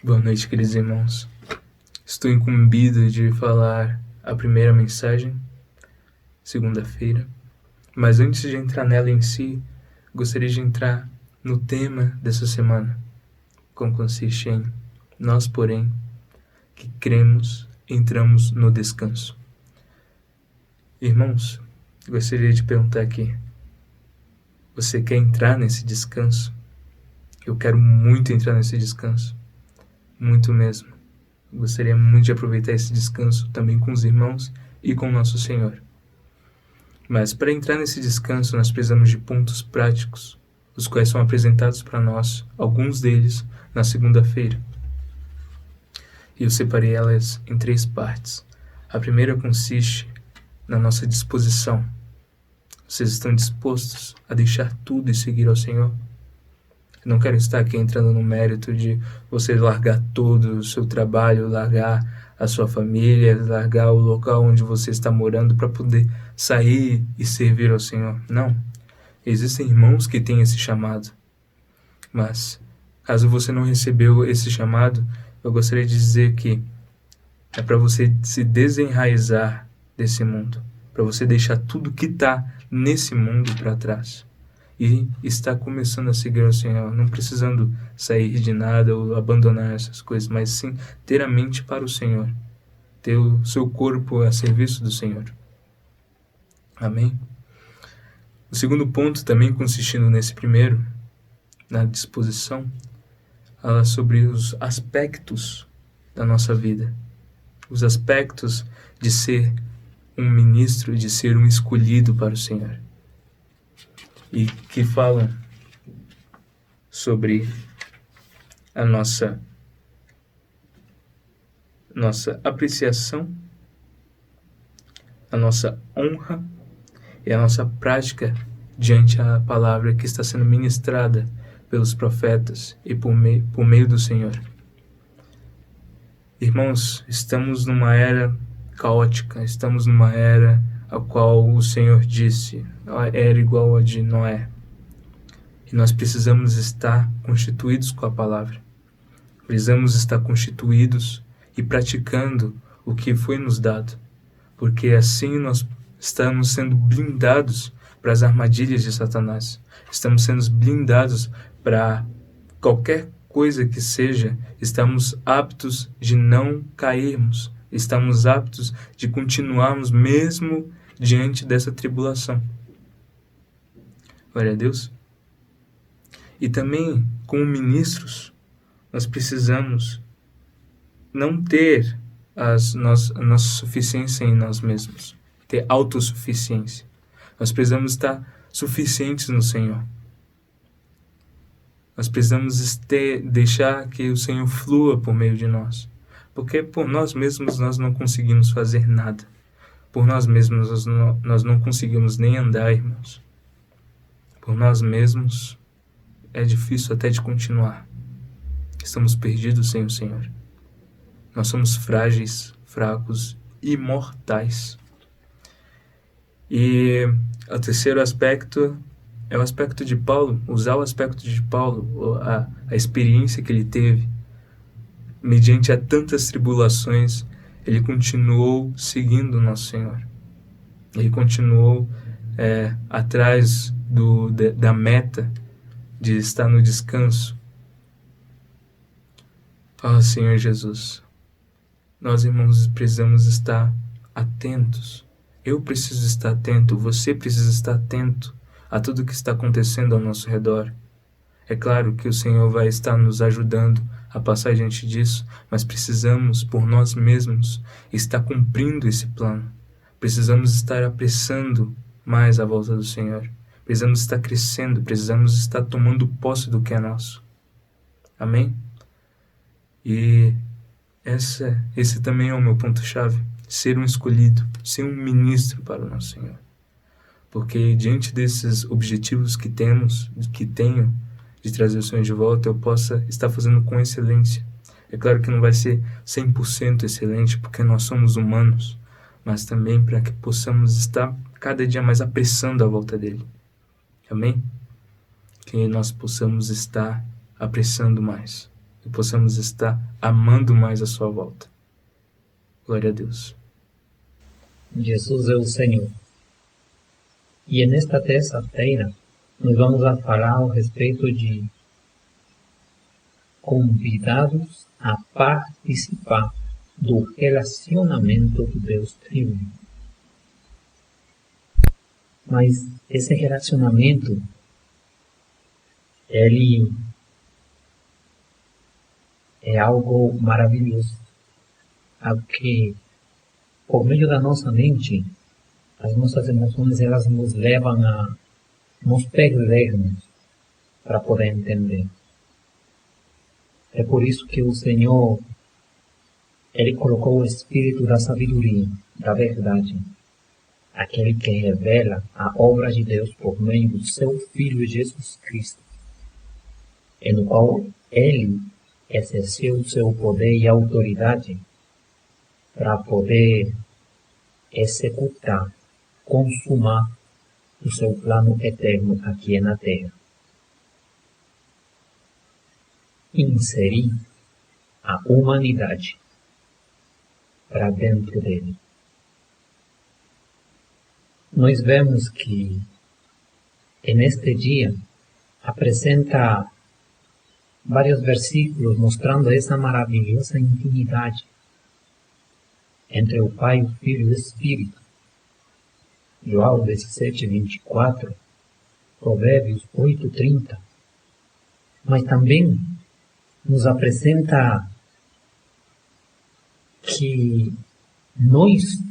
Boa noite, queridos irmãos. Estou incumbido de falar a primeira mensagem, segunda-feira, mas antes de entrar nela em si, gostaria de entrar no tema dessa semana, como consiste em nós, porém, que cremos, entramos no descanso. Irmãos, gostaria de perguntar aqui, você quer entrar nesse descanso? Eu quero muito entrar nesse descanso, muito mesmo. Gostaria muito de aproveitar esse descanso também com os irmãos e com o nosso Senhor. Mas para entrar nesse descanso, nós precisamos de pontos práticos, os quais são apresentados para nós, alguns deles, na segunda-feira. E eu separei elas em 3 partes. A primeira consiste na nossa disposição. Vocês estão dispostos a deixar tudo e seguir ao Senhor? Eu não quero estar aqui entrando no mérito de você largar todo o seu trabalho, largar a sua família, largar o local onde você está morando para poder sair e servir ao Senhor. Não. Existem irmãos que têm esse chamado. Mas, caso você não recebeu esse chamado, eu gostaria de dizer que é para você se desenraizar desse mundo, para você deixar tudo que está nesse mundo para trás e está começando a seguir ao Senhor, não precisando sair de nada ou abandonar essas coisas, mas sim ter a mente para o Senhor, ter o seu corpo a serviço do Senhor. Amém? O segundo ponto, também consistindo nesse primeiro, na disposição, fala sobre os aspectos da nossa vida, os aspectos de ser um ministro, de ser um escolhido para o Senhor. E que falam sobre a nossa apreciação, a nossa honra e a nossa prática diante a palavra que está sendo ministrada pelos profetas e por meio do Senhor. Irmãos, estamos numa era caótica, estamos numa era a qual o Senhor disse, era igual a de Noé. E nós precisamos estar constituídos com a palavra. Precisamos estar constituídos e praticando o que foi nos dado. Porque assim nós estamos sendo blindados para as armadilhas de Satanás. Estamos sendo blindados para qualquer coisa que seja, estamos aptos de não cairmos. Estamos aptos de continuarmos mesmo diante dessa tribulação. Glória a Deus. E também, como ministros, nós precisamos não ter a nossa suficiência em nós mesmos, ter autossuficiência. Nós precisamos estar suficientes no Senhor. Nós precisamos deixar que o Senhor flua por meio de nós. Porque por nós mesmos nós não conseguimos fazer nada. Por nós mesmos nós não conseguimos nem andar, irmãos. Por nós mesmos é difícil até de continuar. Estamos perdidos sem o Senhor. Nós somos frágeis, fracos e mortais. E o terceiro aspecto é o aspecto de Paulo, usar o aspecto de Paulo, a experiência que ele teve. Mediante a tantas tribulações, ele continuou seguindo o nosso Senhor. Ele continuou atrás da meta de estar no descanso. Senhor Jesus, nós, irmãos, precisamos estar atentos. Eu preciso estar atento, você precisa estar atento a tudo que está acontecendo ao nosso redor. É claro que o Senhor vai estar nos ajudando a passar diante disso, mas precisamos, por nós mesmos, estar cumprindo esse plano. Precisamos estar apressando mais a volta do Senhor. Precisamos estar crescendo, precisamos estar tomando posse do que é nosso. Amém? E esse também é o meu ponto-chave. Ser um escolhido, ser um ministro para o nosso Senhor. Porque diante desses objetivos que tenho, de trazer o Senhor de volta, eu possa estar fazendo com excelência. É claro que não vai ser 100% excelente, porque nós somos humanos, mas também para que possamos estar cada dia mais apressando a volta dele. Amém? Que nós possamos estar apressando mais e possamos estar amando mais a sua volta. Glória a Deus. Jesus é o Senhor. E nesta terça-feira, nós vamos a falar a respeito de convidados a participar do relacionamento do Deus Trino. Mas esse relacionamento, ele é algo maravilhoso, algo que, por meio da nossa mente, as nossas emoções, elas nos levam a nos perdermos para poder entender. É por isso que o Senhor, Ele colocou o Espírito da sabedoria, da verdade, aquele que revela a obra de Deus por meio do seu Filho Jesus Cristo, no qual Ele exerceu o seu poder e autoridade para poder executar, consumar o seu plano eterno aqui na Terra. Inserir a humanidade para dentro dele. Nós vemos que neste dia apresenta vários versículos mostrando essa maravilhosa intimidade entre o Pai, o Filho e o Espírito. João 17:24, Provérbios 8:30, mas também nos apresenta que nós,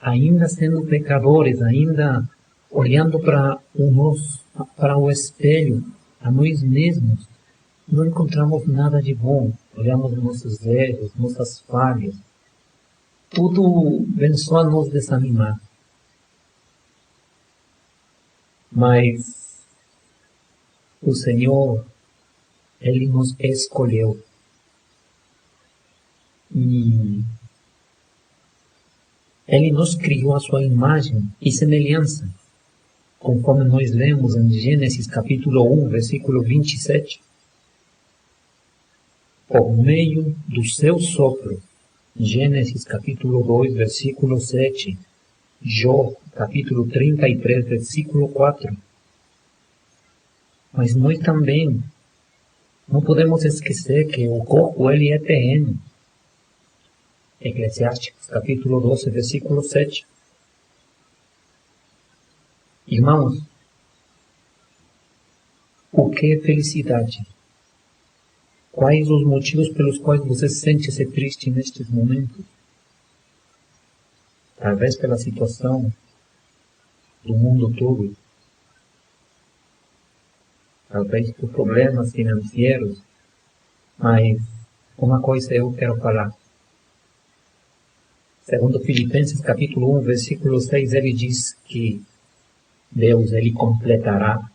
ainda sendo pecadores, ainda olhando para o espelho, a nós mesmos, não encontramos nada de bom. Olhamos nossos erros, nossas falhas. Tudo vem só a nos desanimar. Mas o Senhor, Ele nos escolheu. E Ele nos criou a sua imagem e semelhança, conforme nós lemos em Gênesis capítulo 1, versículo 27. Por meio do seu sopro. Gênesis capítulo 2, versículo 7. Jó capítulo 33, versículo 4. Mas nós também não podemos esquecer que o corpo ele é terreno. Eclesiásticos capítulo 12, versículo 7. Irmãos, o que é felicidade? Quais os motivos pelos quais você sente-se triste nestes momentos? Talvez pela situação do mundo todo. Talvez por problemas financeiros. Mas uma coisa eu quero falar. Segundo Filipenses capítulo 1, versículo 6, ele diz que Deus ele completará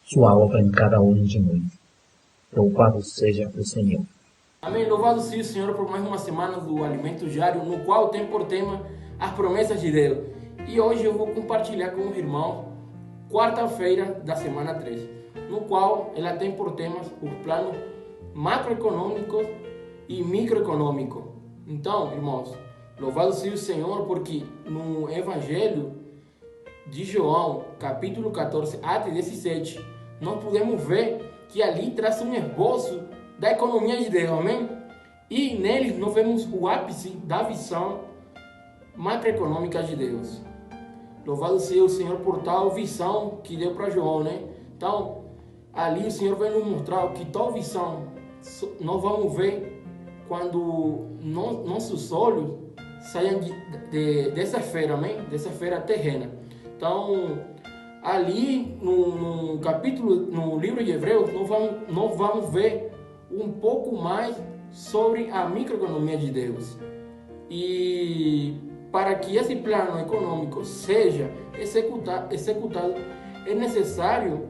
sua obra em cada um de nós. Louvado seja o Senhor. Amém. Louvado seja o Senhor por mais uma semana do Alimento Diário, no qual tem por tema as promessas de Deus. E hoje eu vou compartilhar com os irmãos quarta-feira da semana 3, no qual ela tem por temas os planos macroeconômicos e microeconômicos. Então, irmãos, louvado seja o Senhor, porque no Evangelho de João, capítulo 14, até 17, nós podemos ver que ali traz um esboço da economia de Deus, amém? E neles nós vemos o ápice da visão macroeconômica de Deus. Louvado seja o Senhor por tal visão que deu para João, né? Então, ali o Senhor vai nos mostrar que tal visão nós vamos ver quando nossos olhos saiam dessa esfera, amém? Dessa esfera terrena. Então, ali no capítulo, no livro de Hebreus, nós vamos ver um pouco mais sobre a microeconomia de Deus. E para que esse plano econômico seja executado, é necessário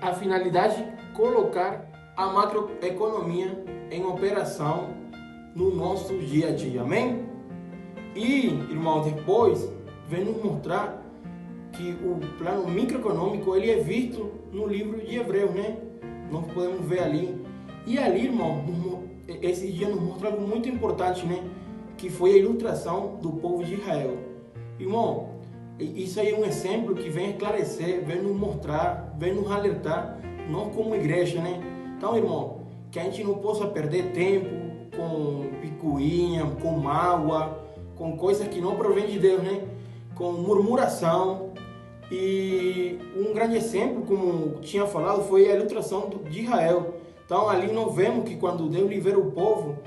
a finalidade colocar a macroeconomia em operação no nosso dia a dia, amém? E, irmãos, depois vem nos mostrar que o plano microeconômico ele é visto no livro de Hebreus, né? Nós podemos ver ali E ali, irmão, esse dia nos mostra algo muito importante, né? Que foi a ilustração do povo de Israel. Irmão, isso aí é um exemplo que vem esclarecer, vem nos mostrar, vem nos alertar, nós como igreja, né? Então, irmão, que a gente não possa perder tempo com picuinha, com mágoa, com coisas que não provém de Deus, né? Com murmuração. E um grande exemplo, como tinha falado, foi a ilustração de Israel. Então, ali nós vemos que quando Deus liberou o povo,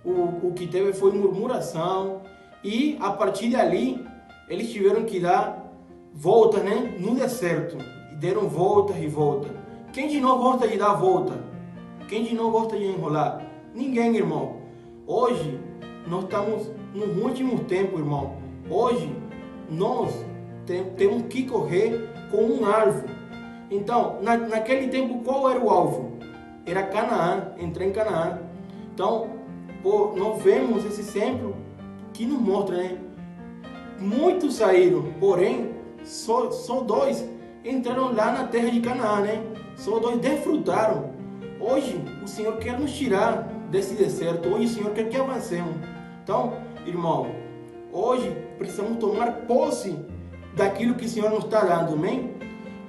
o que teve foi murmuração, e a partir dali eles tiveram que dar voltas, né, no deserto, e deram voltas e voltas. Quem de nós gosta de dar volta? Quem de nós gosta de enrolar? Ninguém, irmão. Hoje nós estamos nos últimos tempos, irmão. Hoje nós temos que correr com um alvo. Então, naquele tempo, qual era o alvo? Era Canaã, entrar em Canaã. Então, nós vemos esse exemplo que nos mostra, né? Muitos saíram, porém, só 2 entraram lá na terra de Canaã, né? Só 2 desfrutaram. Hoje, o Senhor quer nos tirar desse deserto. Hoje, o Senhor quer que avancemos. Então, irmão, hoje precisamos tomar posse daquilo que o Senhor nos está dando, amém?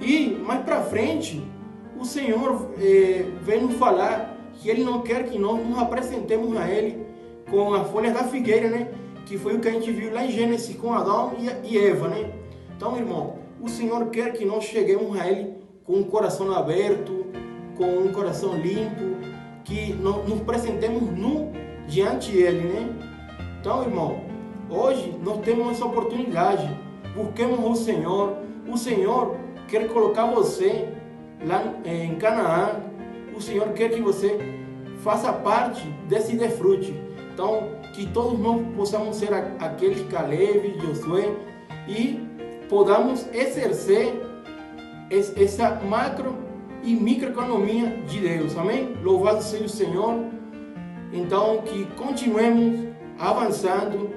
E mais para frente, o Senhor vem nos falar que Ele não quer que nós nos apresentemos a Ele com as folhas da figueira, né? Que foi o que a gente viu lá em Gênesis com Adão e Eva, né? Então, irmão, o Senhor quer que nós cheguemos a Ele com um coração aberto, com um coração limpo, que nós nos apresentemos nu diante dEle, né? Então, irmão, hoje nós temos essa oportunidade. Busquemos o Senhor. O Senhor quer colocar você lá em Canaã. O Senhor quer que você faça parte desse desfrute. Então, que todos nós possamos ser aqueles Caleb, Josué, e podamos exercer essa macro e microeconomia de Deus. Amém? Louvado seja o Senhor. Então, que continuemos avançando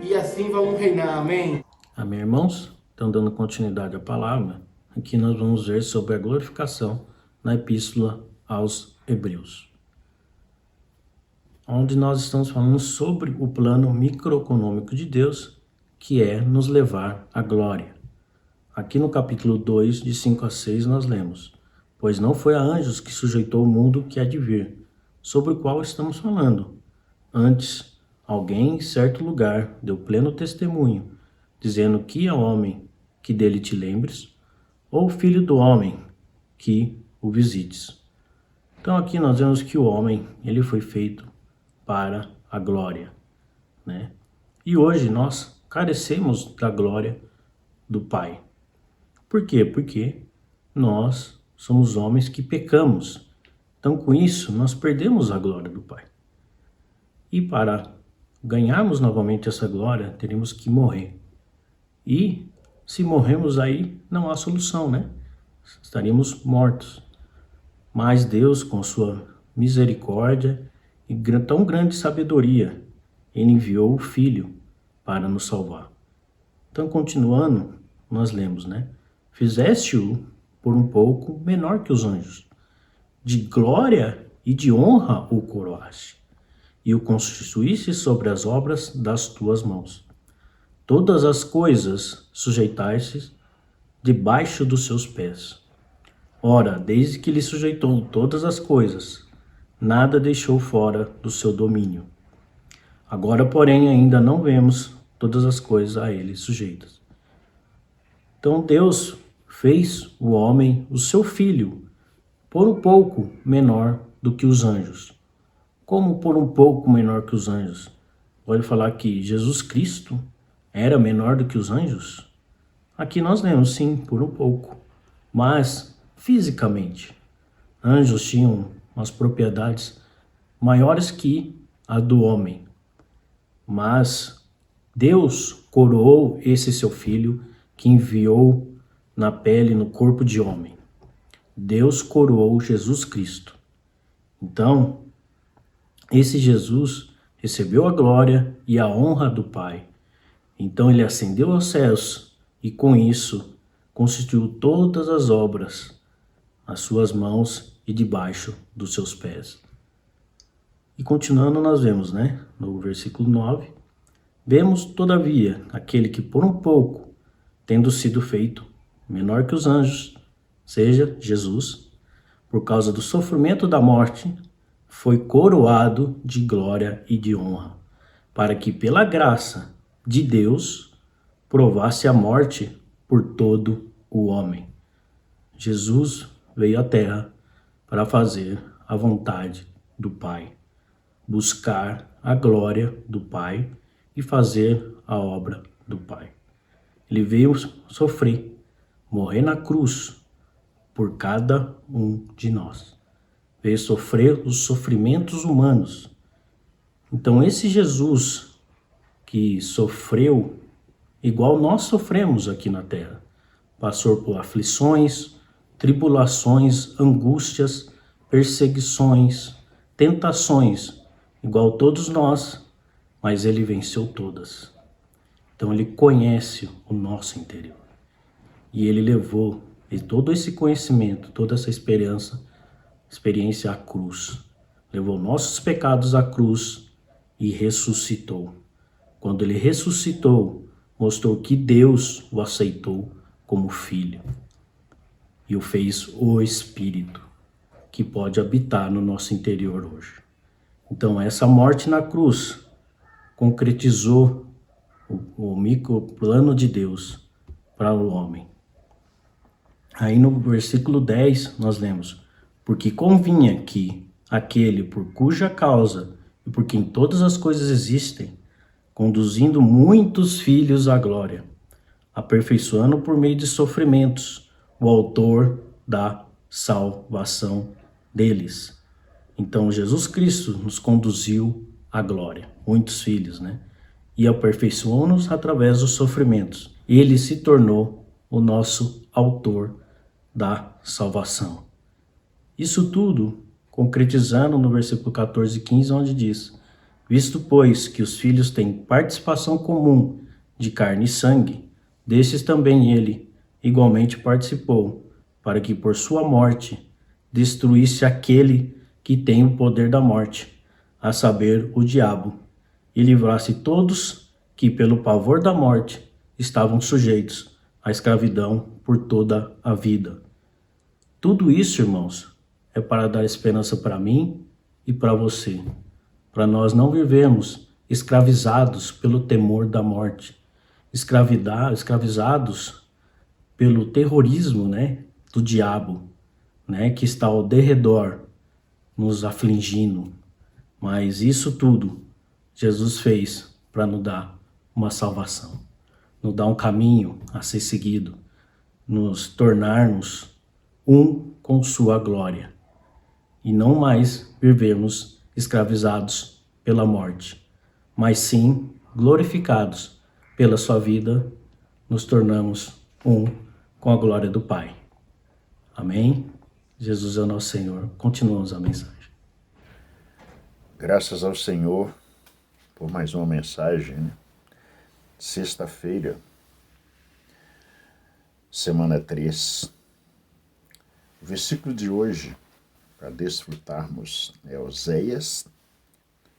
e assim vamos reinar. Amém? Amém, irmãos? Então, dando continuidade à palavra, aqui nós vamos ver sobre a glorificação na Epístola aos Hebreus, onde nós estamos falando sobre o plano microeconômico de Deus, que é nos levar à glória. Aqui no capítulo 2, de 5 a 6, nós lemos: pois não foi a anjos que sujeitou o mundo que há de vir, sobre o qual estamos falando. Antes, alguém em certo lugar deu pleno testemunho, dizendo que é homem que dele te lembres, ou filho do homem que o visites. Então aqui nós vemos que o homem, ele foi feito para a glória, né? E hoje nós carecemos da glória do Pai. Por quê? Porque nós somos homens que pecamos. Então com isso nós perdemos a glória do Pai. E para ganharmos novamente essa glória, teremos que morrer. E se morremos aí, não há solução, né? Estaríamos mortos. Mas Deus, com sua misericórdia e tão grande sabedoria, Ele enviou o Filho para nos salvar. Então, continuando, nós lemos, né? Fizeste-o por um pouco menor que os anjos. De glória e de honra o coroaste, e o constituíste sobre as obras das tuas mãos. Todas as coisas sujeitaste debaixo dos seus pés. Ora, desde que lhe sujeitou todas as coisas, nada deixou fora do seu domínio. Agora, porém, ainda não vemos todas as coisas a ele sujeitas. Então Deus fez o homem, o seu filho, por um pouco menor do que os anjos. Como por um pouco menor que os anjos? Pode falar que Jesus Cristo era menor do que os anjos? Aqui nós lemos, sim, por um pouco. Mas, fisicamente, anjos tinham umas propriedades maiores que a do homem. Mas Deus coroou esse seu filho que enviou na pele, no corpo de homem. Deus coroou Jesus Cristo. Então, esse Jesus recebeu a glória e a honra do Pai. Então ele ascendeu aos céus e com isso constituiu todas as obras nas suas mãos e debaixo dos seus pés. E continuando nós vemos, né, no versículo 9, vemos todavia aquele que por um pouco, tendo sido feito menor que os anjos, seja Jesus, por causa do sofrimento da morte, foi coroado de glória e de honra, para que pela graça de Deus provasse a morte por todo o homem. Jesus veio à terra para fazer a vontade do Pai, buscar a glória do Pai e fazer a obra do Pai. Ele veio sofrer, morrer na cruz por cada um de nós. Veio sofrer os sofrimentos humanos. Então esse Jesus que sofreu igual nós sofremos aqui na terra, passou por aflições, tribulações, angústias, perseguições, tentações, igual todos nós, mas ele venceu todas. Então ele conhece o nosso interior. E ele levou todo esse conhecimento, toda essa experiência à cruz. Levou nossos pecados à cruz e ressuscitou. Quando ele ressuscitou, mostrou que Deus o aceitou como filho e o fez o Espírito que pode habitar no nosso interior hoje. Então essa morte na cruz concretizou o microplano de Deus para o homem. Aí no versículo 10 nós lemos: porque convinha que aquele por cuja causa e por quem todas as coisas existem, conduzindo muitos filhos à glória, aperfeiçoando por meio de sofrimentos o autor da salvação deles. Então Jesus Cristo nos conduziu à glória, muitos filhos, né? E aperfeiçoou-nos através dos sofrimentos. Ele se tornou o nosso autor da salvação. Isso tudo concretizando no versículo 14 e 15, onde diz: visto, pois, que os filhos têm participação comum de carne e sangue, desses também ele igualmente participou, para que por sua morte destruísse aquele que tem o poder da morte, a saber, o diabo, e livrasse todos que pelo pavor da morte estavam sujeitos à escravidão por toda a vida. Tudo isso, irmãos, é para dar esperança para mim e para você, para nós não vivermos escravizados pelo temor da morte, escravizados pelo terrorismo, né, do diabo, né, que está ao derredor nos afligindo. Mas isso tudo Jesus fez para nos dar uma salvação, nos dar um caminho a ser seguido, nos tornarmos um com sua glória e não mais vivermos escravizados pela morte, mas sim glorificados pela sua vida, nos tornamos um com a glória do Pai. Amém? Jesus é o nosso Senhor. Continuamos a mensagem. Graças ao Senhor por mais uma mensagem, né? Sexta-feira, semana 3. O versículo de hoje, para desfrutarmos, é Oséias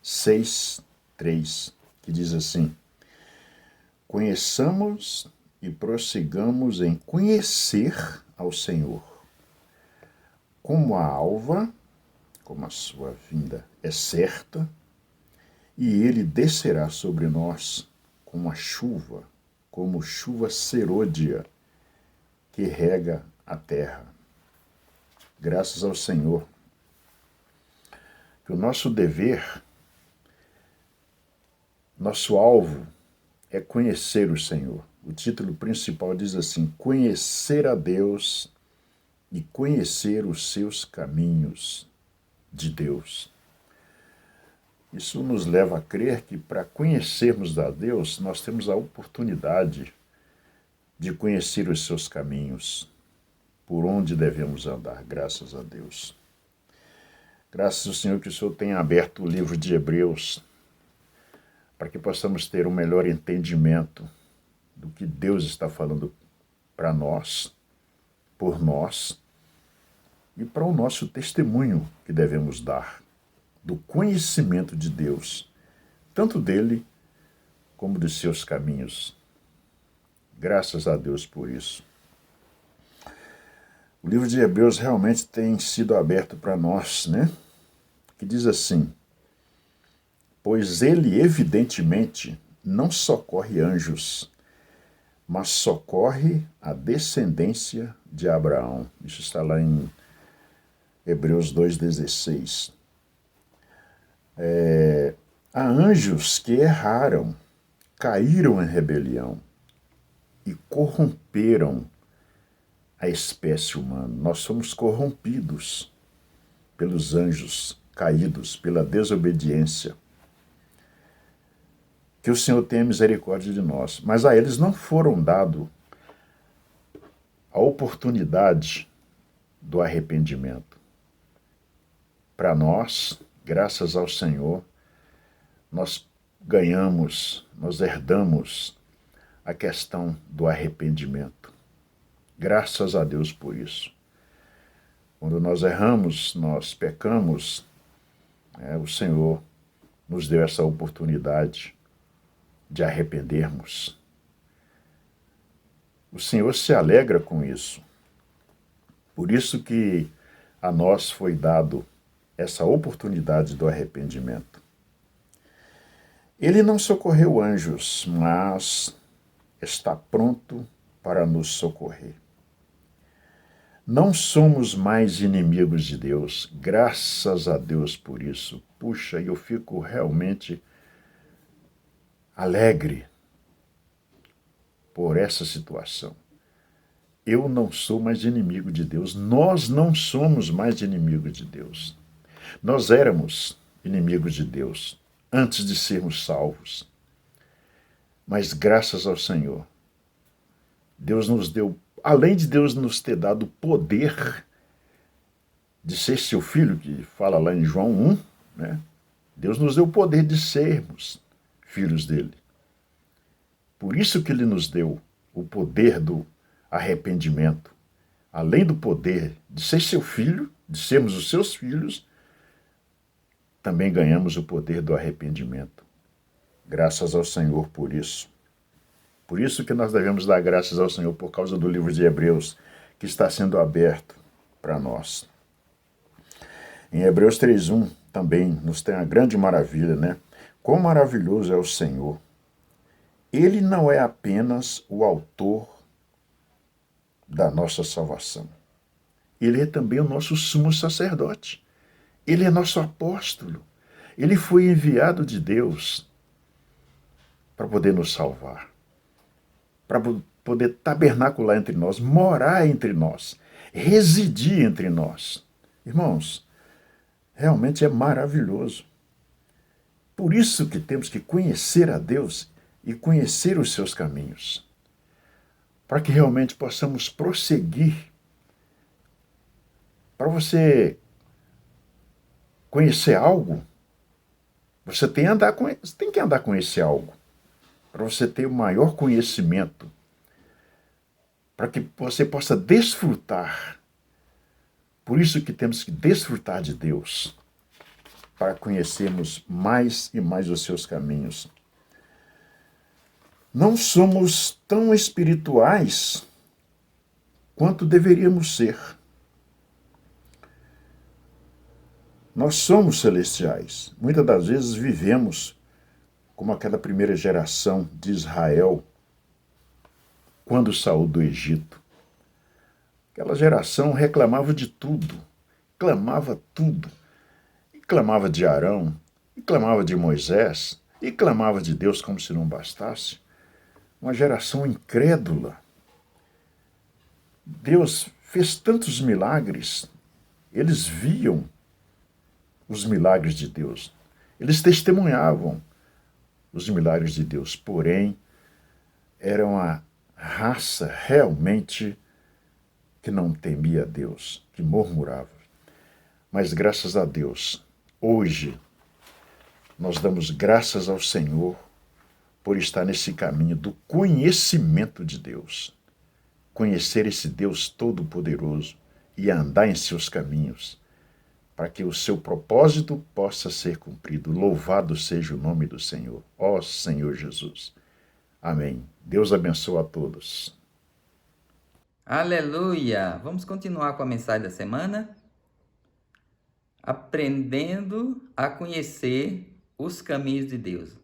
6:3, que diz assim: conheçamos e prossigamos em conhecer ao Senhor. Como a alva, como a sua vinda é certa, e ele descerá sobre nós como chuva serôdia que rega a terra. Graças ao Senhor, que o nosso dever, nosso alvo é conhecer o Senhor. O título principal diz assim: conhecer a Deus e conhecer os seus caminhos de Deus. Isso nos leva a crer que para conhecermos a Deus, nós temos a oportunidade de conhecer os seus caminhos, por onde devemos andar, graças a Deus. Graças ao Senhor que o Senhor tenha aberto o livro de Hebreus, para que possamos ter um melhor entendimento do que Deus está falando para nós, por nós, e para o nosso testemunho que devemos dar do conhecimento de Deus, tanto dele como dos seus caminhos. Graças a Deus por isso. O livro de Hebreus realmente tem sido aberto para nós, né? Que diz assim: pois ele evidentemente não socorre anjos, mas socorre a descendência de Abraão. Isso está lá em Hebreus 2,16. Há anjos que erraram, caíram em rebelião e corromperam a espécie humana. Nós somos corrompidos pelos anjos caídos, pela desobediência. Que o Senhor tenha misericórdia de nós. Mas a eles não foram dado a oportunidade do arrependimento. Para nós, graças ao Senhor, nós ganhamos, nós herdamos a questão do arrependimento. Graças a Deus por isso. Quando nós erramos, nós pecamos, o Senhor nos deu essa oportunidade de arrependermos. O Senhor se alegra com isso. Por isso que a nós foi dado essa oportunidade do arrependimento. Ele não socorreu anjos, mas está pronto para nos socorrer. Não somos mais inimigos de Deus, graças a Deus por isso. Puxa, eu fico realmente alegre por essa situação. Eu não sou mais inimigo de Deus, nós não somos mais inimigos de Deus. Nós éramos inimigos de Deus antes de sermos salvos. Mas graças ao Senhor, Deus nos deu, além de Deus nos ter dado o poder de ser seu filho, que fala lá em João 1, né? Deus nos deu o poder de sermos filhos dele. Por isso que ele nos deu o poder do arrependimento. Além do poder de ser seu filho, de sermos os seus filhos, também ganhamos o poder do arrependimento. Graças ao Senhor por isso. Por isso que nós devemos dar graças ao Senhor por causa do livro de Hebreus, que está sendo aberto para nós. Em Hebreus 3:1 também nos tem a grande maravilha, né? Quão maravilhoso é o Senhor! Ele não é apenas o autor da nossa salvação. Ele é também o nosso sumo sacerdote. Ele é nosso apóstolo. Ele foi enviado de Deus para poder nos salvar, para poder tabernacular entre nós, morar entre nós, residir entre nós. Irmãos, realmente é maravilhoso. Por isso que temos que conhecer a Deus e conhecer os seus caminhos, para que realmente possamos prosseguir. Para você conhecer algo, você tem que andar com esse algo, para você ter o maior conhecimento, para que você possa desfrutar. Por isso que temos que desfrutar de Deus, para conhecermos mais e mais os seus caminhos. Não somos tão espirituais quanto deveríamos ser. Nós somos celestiais. Muitas das vezes vivemos como aquela primeira geração de Israel, quando saiu do Egito. Aquela geração reclamava de tudo, clamava tudo. E clamava de Arão, e clamava de Moisés, e clamava de Deus como se não bastasse. Uma geração incrédula. Deus fez tantos milagres, eles viam os milagres de Deus. Eles testemunhavam os milagres de Deus, porém, era uma raça realmente que não temia a Deus, que murmurava. Mas graças a Deus, hoje, nós damos graças ao Senhor por estar nesse caminho do conhecimento de Deus. Conhecer esse Deus Todo-Poderoso e andar em seus caminhos. para que o seu propósito possa ser cumprido. Louvado seja o nome do Senhor. Ó Senhor Jesus. Amém. Deus abençoe a todos. Aleluia! Vamos continuar com a mensagem da semana? Aprendendo a conhecer os caminhos de Deus.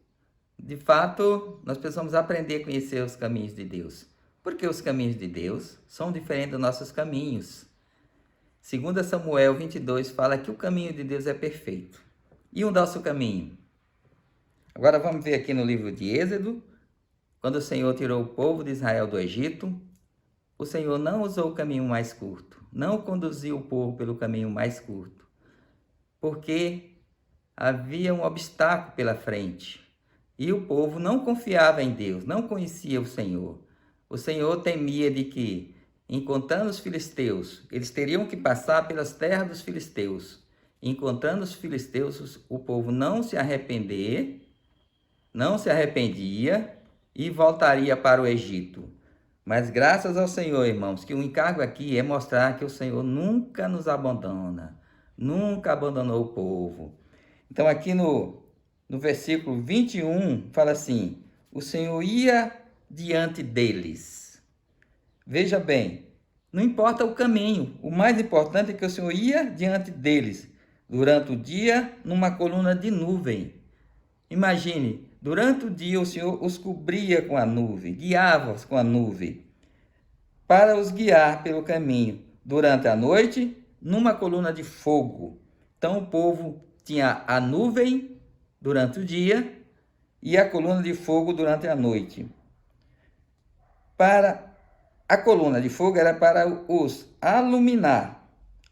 De fato, nós precisamos aprender a conhecer os caminhos de Deus. Porque os caminhos de Deus são diferentes dos nossos caminhos. 2 Samuel 22 fala que o caminho de Deus é perfeito. E o nosso caminho? Agora vamos ver aqui no livro de Êxodo, quando o Senhor tirou o povo de Israel do Egito, o Senhor não usou o caminho mais curto, não conduziu o povo pelo caminho mais curto, porque havia um obstáculo pela frente e o povo não confiava em Deus, não conhecia o Senhor. O Senhor temia de que, encontrando os filisteus, eles teriam que passar pelas terras dos filisteus. Encontrando os filisteus, o povo não se arrependia e voltaria para o Egito. Mas graças ao Senhor, irmãos, que o encargo aqui é mostrar que o Senhor nunca nos abandona, nunca abandonou o povo. Então aqui no versículo 21 fala assim: o Senhor ia diante deles. Veja bem, não importa o caminho, o mais importante é que o Senhor ia diante deles, durante o dia numa coluna de nuvem. Imagine, durante o dia o Senhor os cobria com a nuvem, guiava-os com a nuvem, para os guiar pelo caminho. Durante a noite, numa coluna de fogo. Então o povo tinha a nuvem durante o dia e a coluna de fogo durante a noite. A coluna de fogo era para os iluminar,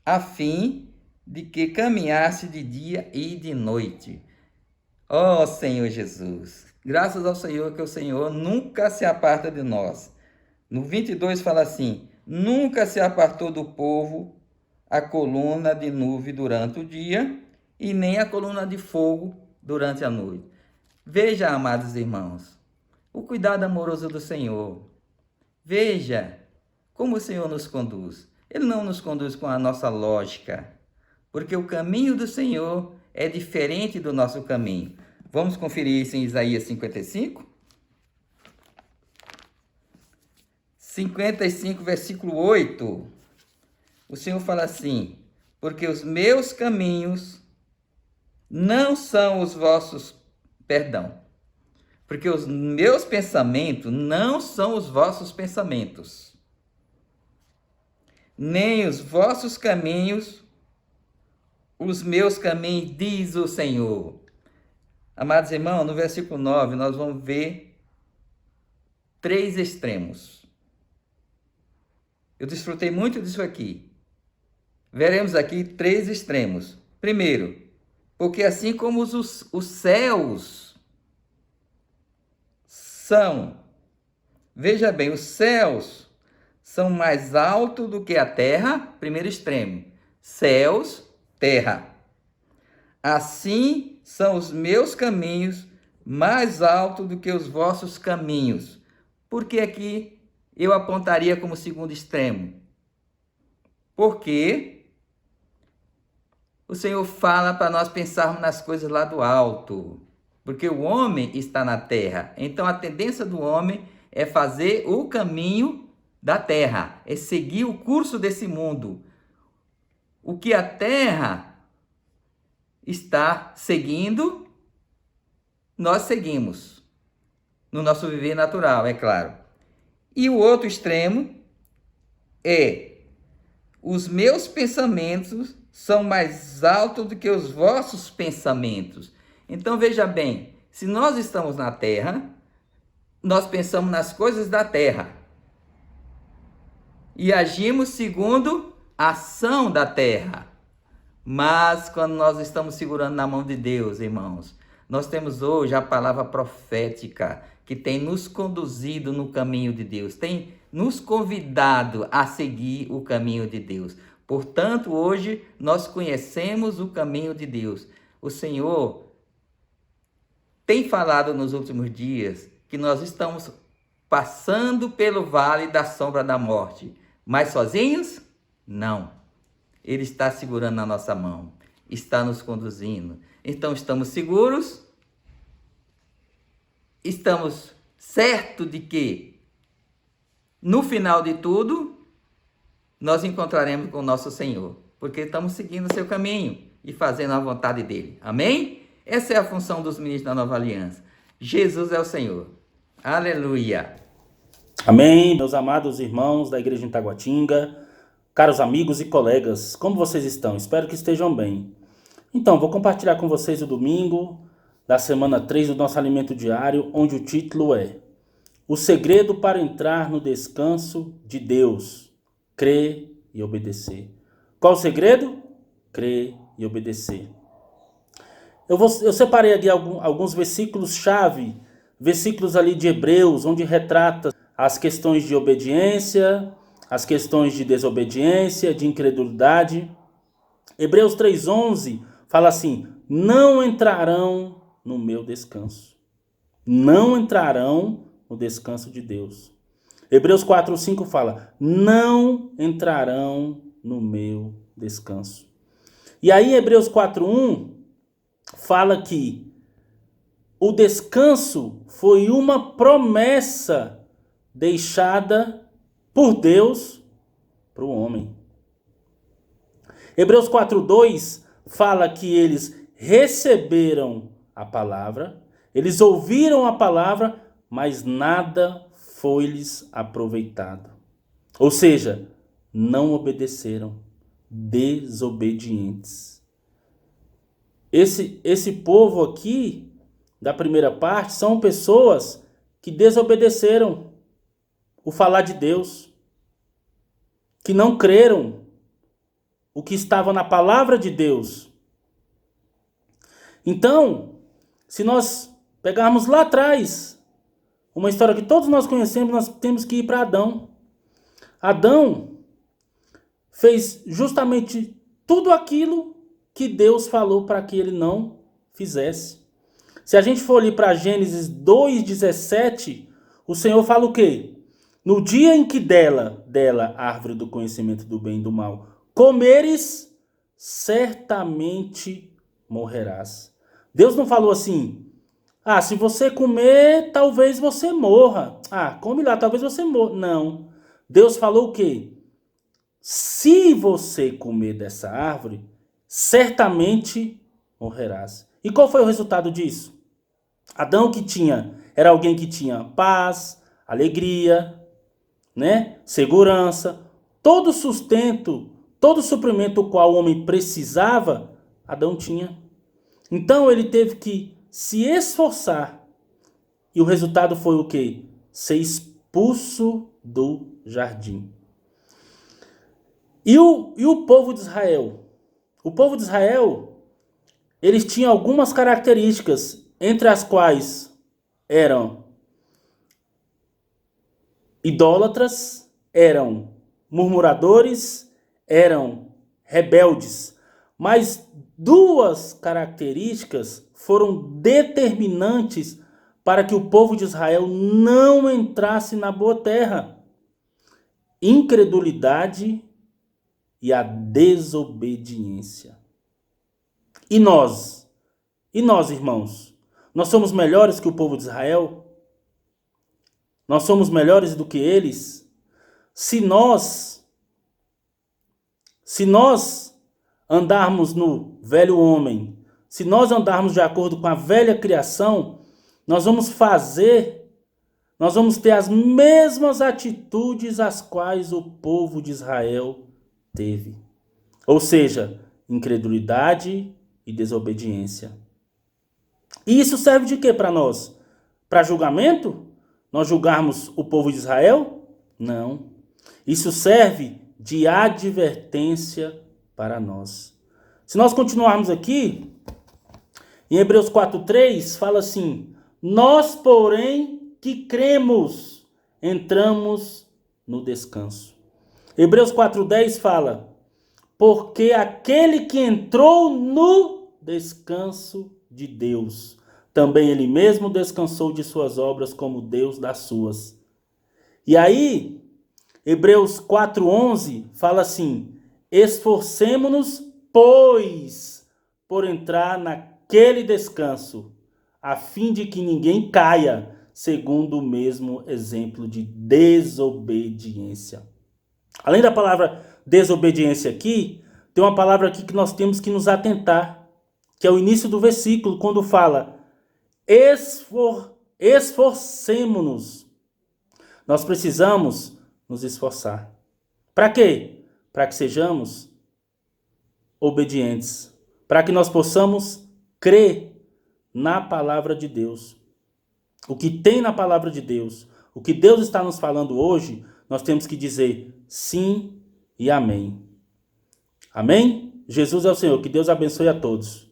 a fim de que caminhasse de dia e de noite. Ó Senhor Jesus, graças ao Senhor que o Senhor nunca se aparta de nós. No 22 fala assim: nunca se apartou do povo a coluna de nuvem durante o dia e nem a coluna de fogo durante a noite. Veja, amados irmãos, o cuidado amoroso do Senhor. Veja como o Senhor nos conduz. Ele não nos conduz com a nossa lógica, porque o caminho do Senhor é diferente do nosso caminho. Vamos conferir isso em Isaías 55? 55, versículo 8. O Senhor fala assim: porque os meus caminhos não são os vossos, porque os meus pensamentos não são os vossos pensamentos, nem os vossos caminhos, os meus caminhos, diz o Senhor. Amados irmãos, no versículo 9, nós vamos ver 3 extremos. Eu desfrutei muito disso aqui. Veremos aqui 3 extremos. Primeiro, porque assim como os céus são, veja bem, os céus são mais altos do que a terra, primeiro extremo, céus, terra. Assim são os meus caminhos mais altos do que os vossos caminhos. Por que aqui eu apontaria como segundo extremo? Porque o Senhor fala para nós pensarmos nas coisas lá do alto. Porque o homem está na terra. Então a tendência do homem é fazer o caminho da terra, é seguir o curso desse mundo. O que a terra está seguindo, nós seguimos. No nosso viver natural, é claro. E o outro extremo é: os meus pensamentos são mais altos do que os vossos pensamentos. Então veja bem, se nós estamos na terra, nós pensamos nas coisas da terra e agimos segundo a ação da terra. Mas quando nós estamos segurando na mão de Deus, irmãos, nós temos hoje a palavra profética que tem nos conduzido no caminho de Deus, tem nos convidado a seguir o caminho de Deus. Portanto, hoje nós conhecemos o caminho de Deus. O Senhor tem falado nos últimos dias que nós estamos passando pelo vale da sombra da morte, mas sozinhos? Não. Ele está segurando na nossa mão. está nos conduzindo. Então estamos seguros, estamos certos de que no final de tudo nós encontraremos com o nosso Senhor, porque estamos seguindo o seu caminho e fazendo a vontade dele. Amém? Essa é a função dos ministros da Nova Aliança. Jesus é o Senhor. Aleluia! Amém, meus amados irmãos da Igreja em Taguatinga, caros amigos e colegas, como vocês estão? Espero que estejam bem. Então, vou compartilhar com vocês o domingo da semana 3 do nosso alimento diário, onde o título é O segredo para entrar no descanso de Deus, crer e obedecer. Qual o segredo? Crer e obedecer. Eu separei ali alguns versículos-chave, versículos ali de Hebreus, onde retrata as questões de obediência, as questões de desobediência, de incredulidade. Hebreus 3,11 fala assim: não entrarão no meu descanso. Não entrarão no descanso de Deus. Hebreus 4,5 fala: não entrarão no meu descanso. E aí Hebreus 4,1 fala que o descanso foi uma promessa deixada por Deus para o homem. Hebreus 4,2 fala que eles receberam a palavra, eles ouviram a palavra, mas nada foi-lhes aproveitado. Ou seja, não obedeceram, desobedientes. Esse povo aqui, da primeira parte, são pessoas que desobedeceram o falar de Deus, que não creram o que estava na palavra de Deus. Então, se nós pegarmos lá atrás, uma história que todos nós conhecemos, nós temos que ir para Adão. Adão fez justamente tudo aquilo que Deus falou para que ele não fizesse. Se a gente for ali para Gênesis 2,17, o Senhor fala o quê? No dia em que dela, a árvore do conhecimento do bem e do mal, comeres, certamente morrerás. Deus não falou assim: se você comer, talvez você morra. Come lá, talvez você morra. Não. Deus falou o quê? Se você comer dessa árvore, certamente morrerás. E qual foi o resultado disso? Adão era alguém que tinha paz, alegria, segurança, todo sustento, todo suprimento o qual o homem precisava, Adão tinha. Então ele teve que se esforçar. E o resultado foi o quê? Ser expulso do jardim. E o povo de Israel? O povo de Israel, eles tinham algumas características, entre as quais eram idólatras, eram murmuradores, eram rebeldes. Mas duas características foram determinantes para que o povo de Israel não entrasse na boa terra: incredulidade e a desobediência. E nós, irmãos? Nós somos melhores que o povo de Israel? Nós somos melhores do que eles? Se nós andarmos no velho homem, se nós andarmos de acordo com a velha criação, nós vamos ter as mesmas atitudes as quais o povo de Israel teve. Ou seja, incredulidade e desobediência. E isso serve de quê para nós? Para julgamento? Nós julgarmos o povo de Israel? Não. Isso serve de advertência para nós. Se nós continuarmos aqui, em Hebreus 4,3 fala assim: nós, porém, que cremos, entramos no descanso. Hebreus 4,10 fala: porque aquele que entrou no descanso de Deus, também ele mesmo descansou de suas obras como Deus das suas. E aí, Hebreus 4,11 fala assim: esforcemo-nos, pois, por entrar naquele descanso, a fim de que ninguém caia segundo o mesmo exemplo de desobediência. Além da palavra desobediência aqui, tem uma palavra aqui que nós temos que nos atentar, que é o início do versículo, quando fala esforcemo-nos. Nós precisamos nos esforçar. Para quê? Para que sejamos obedientes. Para que nós possamos crer na palavra de Deus. O que tem na palavra de Deus, o que Deus está nos falando hoje, nós temos que dizer sim e amém. Amém? Jesus é o Senhor. Que Deus abençoe a todos.